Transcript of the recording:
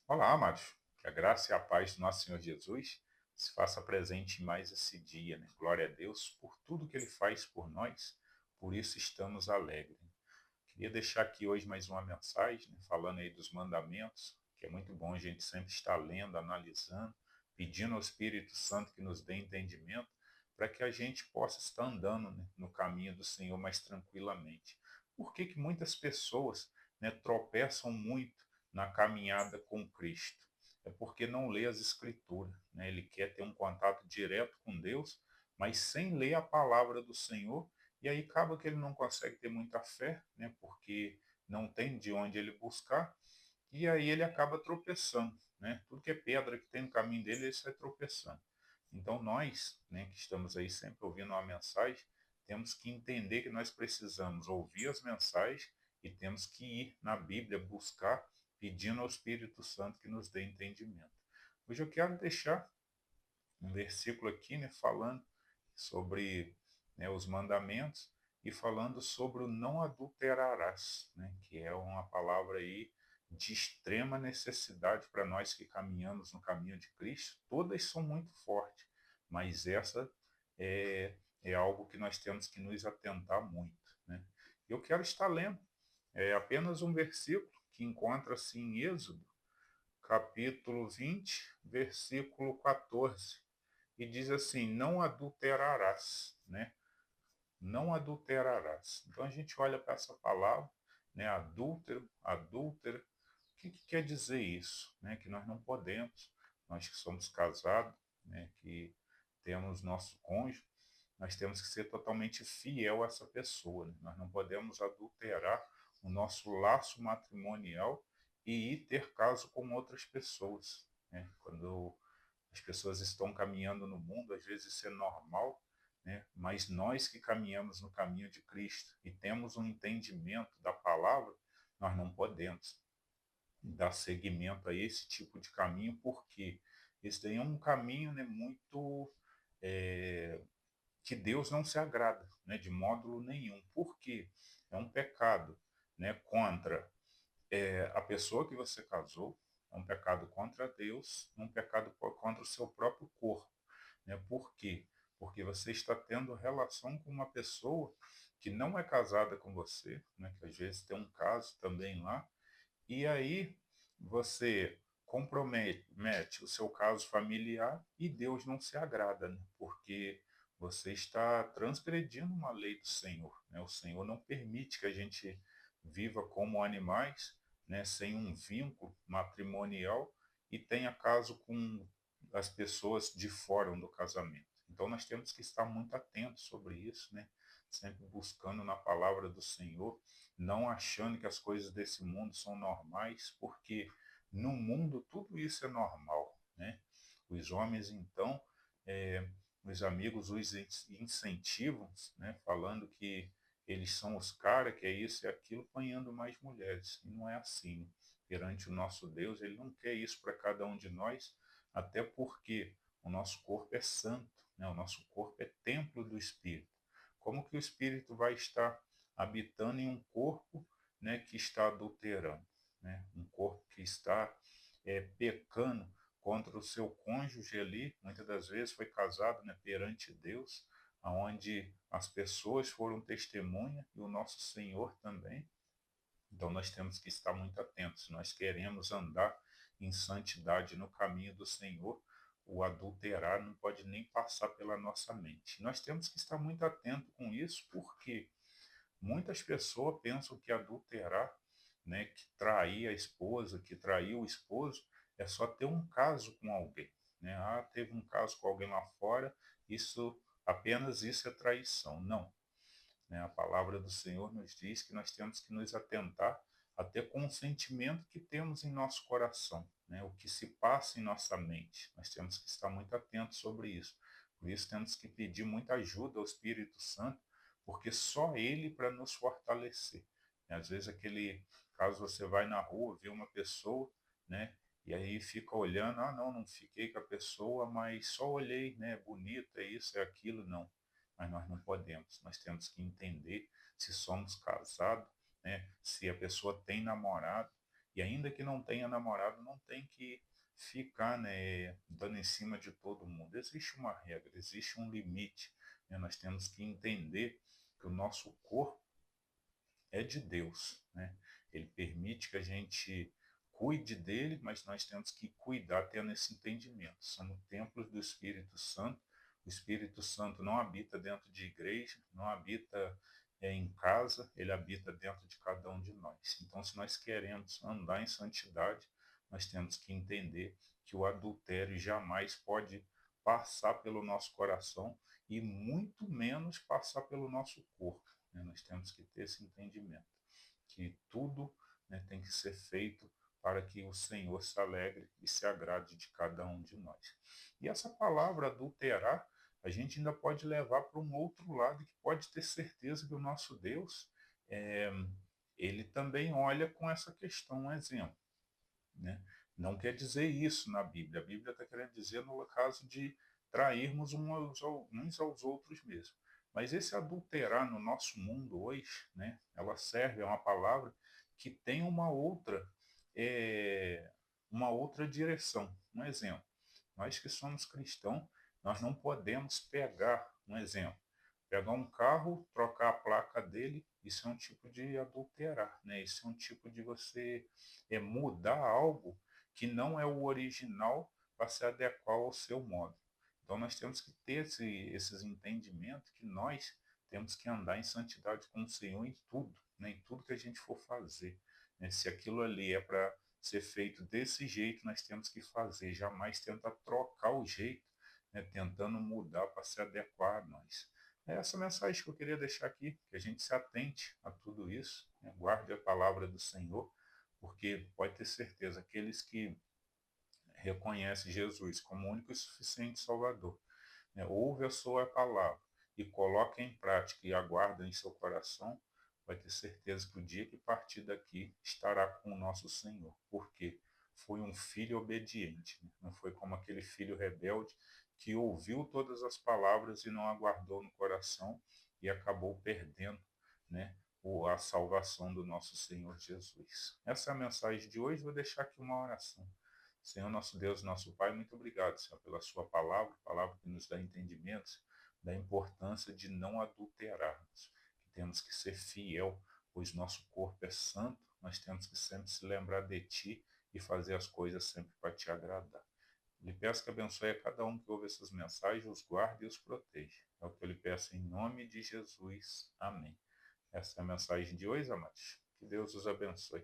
Olá, amados. Que a graça e a paz do nosso Senhor Jesus se faça presente em mais esse dia, né? Glória a Deus por tudo que Ele faz por nós, por isso estamos alegres. Queria deixar aqui hoje mais uma mensagem, né, falando aí dos mandamentos, que é muito bom a gente sempre estar lendo, analisando, pedindo ao Espírito Santo que nos dê entendimento, para que a gente possa estar andando, né, no caminho do Senhor mais tranquilamente. Por que que muitas pessoas, né, tropeçam muito na caminhada com Cristo? É porque não lê as Escrituras, né? Ele quer ter um contato direto com Deus, mas sem ler a palavra do Senhor, e aí acaba que ele não consegue ter muita fé, né? Porque não tem de onde ele buscar, e aí ele acaba tropeçando, né? Tudo que é pedra que tem no caminho dele, ele sai tropeçando. Então nós, né, que estamos aí sempre ouvindo uma mensagem, temos que entender que nós precisamos ouvir as mensagens e temos que ir na Bíblia buscar, pedindo ao Espírito Santo que nos dê entendimento. Hoje eu quero deixar um versículo aqui, né, falando sobre, né, os mandamentos e falando sobre o não adulterarás, né, que é uma palavra aí de extrema necessidade para nós que caminhamos no caminho de Cristo. Todas são muito fortes, mas essa é algo que nós temos que nos atentar muito, né? Eu quero estar lendo apenas um versículo que encontra-se em Êxodo, capítulo 20, versículo 14, e diz assim: não adulterarás, né? Não adulterarás. Então a gente olha para essa palavra, né? Adúltero, adúltera. O que, que quer dizer isso? Né? Que nós não podemos, nós que somos casados, né? Que temos nosso cônjuge, nós temos que ser totalmente fiel a essa pessoa. Né? Nós não podemos adulterar o nosso laço matrimonial e ir ter caso com outras pessoas. Né? Quando as pessoas estão caminhando no mundo, às vezes isso é normal, né? Mas nós que caminhamos no caminho de Cristo e temos um entendimento da palavra, nós não podemos dar seguimento a esse tipo de caminho, porque esse daí é um caminho, né, muito é, que Deus não se agrada, né, de módulo nenhum. Por quê? É um pecado, né, contra a pessoa que você casou, é um pecado contra Deus, um pecado contra o seu próprio corpo. Né? Por quê? Porque você está tendo relação com uma pessoa que não é casada com você, né? Que às vezes tem um caso também lá, e aí você compromete o seu caso familiar e Deus não se agrada, né? Porque você está transgredindo uma lei do Senhor, né? O Senhor não permite que a gente viva como animais, né? Sem um vínculo matrimonial e tenha caso com as pessoas de fora do casamento. Então nós temos que estar muito atentos sobre isso, né? Sempre buscando na palavra do Senhor, não achando que as coisas desse mundo são normais, porque no mundo tudo isso é normal, né? Os homens, então, é, os amigos os incentivam, né? Falando que eles são os caras, que é isso e aquilo, apanhando mais mulheres. E não é assim. Perante o nosso Deus, Ele não quer isso para cada um de nós, até porque o nosso corpo é santo, né? O nosso corpo é templo do Espírito. Como que o Espírito vai estar habitando em um corpo, né, que está adulterando, né? Um corpo que está pecando contra o seu cônjuge ali, muitas das vezes foi casado, né, perante Deus, aonde as pessoas foram testemunha e o nosso Senhor também. Então nós temos que estar muito atentos. Se nós queremos andar em santidade no caminho do Senhor, o adulterar não pode nem passar pela nossa mente. Nós temos que estar muito atento com isso, porque muitas pessoas pensam que adulterar, né, que trair a esposa, que trair o esposo, é só ter um caso com alguém. Né? Ah, teve um caso com alguém lá fora, isso apenas isso é traição. Não. Né? A palavra do Senhor nos diz que nós temos que nos atentar até com o sentimento que temos em nosso coração, né? O que se passa em nossa mente. Nós temos que estar muito atentos sobre isso. Por isso temos que pedir muita ajuda ao Espírito Santo, porque só Ele para nos fortalecer. Às vezes aquele caso você vai na rua, vê uma pessoa, né? E aí fica olhando, ah, não, não fiquei com a pessoa, mas só olhei, né? Bonita, é isso, é aquilo, não. Mas nós não podemos. Nós temos que entender se somos casados, né? Se a pessoa tem namorado, E ainda que não tenha namorado, não tem que ficar, né, dando em cima de todo mundo. Existe uma regra, existe um limite, né? Nós temos que entender que o nosso corpo é de Deus, né? Ele permite que a gente cuide dele, mas nós temos que cuidar tendo esse entendimento. Somos templos do Espírito Santo. O Espírito Santo não habita dentro de igreja, não habita em casa, ele habita dentro de cada um de nós. Então, se nós queremos andar em santidade, nós temos que entender que o adultério jamais pode passar pelo nosso coração e muito menos passar pelo nosso corpo, né? Nós temos que ter esse entendimento, que tudo, né, tem que ser feito para que o Senhor se alegre e se agrade de cada um de nós. E essa palavra adulterar, a gente ainda pode levar para um outro lado, que pode ter certeza que o nosso Deus, é, ele também olha com essa questão, um exemplo, né? Não quer dizer isso na Bíblia. A Bíblia está querendo dizer no caso de trairmos uns aos outros mesmo. Mas esse adulterar no nosso mundo hoje, né, ela serve, é uma palavra que tem é, uma outra direção. Um exemplo, nós que somos cristãos, nós não podemos pegar, um exemplo, pegar um carro, trocar a placa dele, isso é um tipo de adulterar, né? Isso é um tipo de você mudar algo que não é o original para se adequar ao seu modo. Então nós temos que ter esses entendimentos que nós temos que andar em santidade com o Senhor em tudo, né? Em tudo que a gente for fazer, né? Se aquilo ali é para ser feito desse jeito, nós temos que fazer, jamais tentar trocar o jeito, né? Tentando mudar para se adequar a nós. É essa mensagem que eu queria deixar aqui, que a gente se atente a tudo isso, né? Guarde a palavra do Senhor, porque pode ter certeza, aqueles que reconhecem Jesus como único e suficiente Salvador, né, ouve a sua palavra e coloca em prática e aguarda em seu coração, vai ter certeza que o dia que partir daqui estará com o nosso Senhor. Porque foi um filho obediente, né? Não foi como aquele filho rebelde que ouviu todas as palavras e não aguardou no coração e acabou perdendo, né, a salvação do nosso Senhor Jesus. Essa é a mensagem de hoje. Vou deixar aqui uma oração. Senhor, nosso Deus, nosso Pai, muito obrigado, Senhor, pela sua palavra, palavra que nos dá entendimentos da importância de não adulterarmos, que temos que ser fiel, pois nosso corpo é santo, nós temos que sempre se lembrar de Ti e fazer as coisas sempre para Te agradar. Lhe peço que abençoe a cada um que ouve essas mensagens, os guarde e os proteja. É o que eu lhe peço em nome de Jesus. Amém. Essa é a mensagem de hoje, amados. Que Deus os abençoe.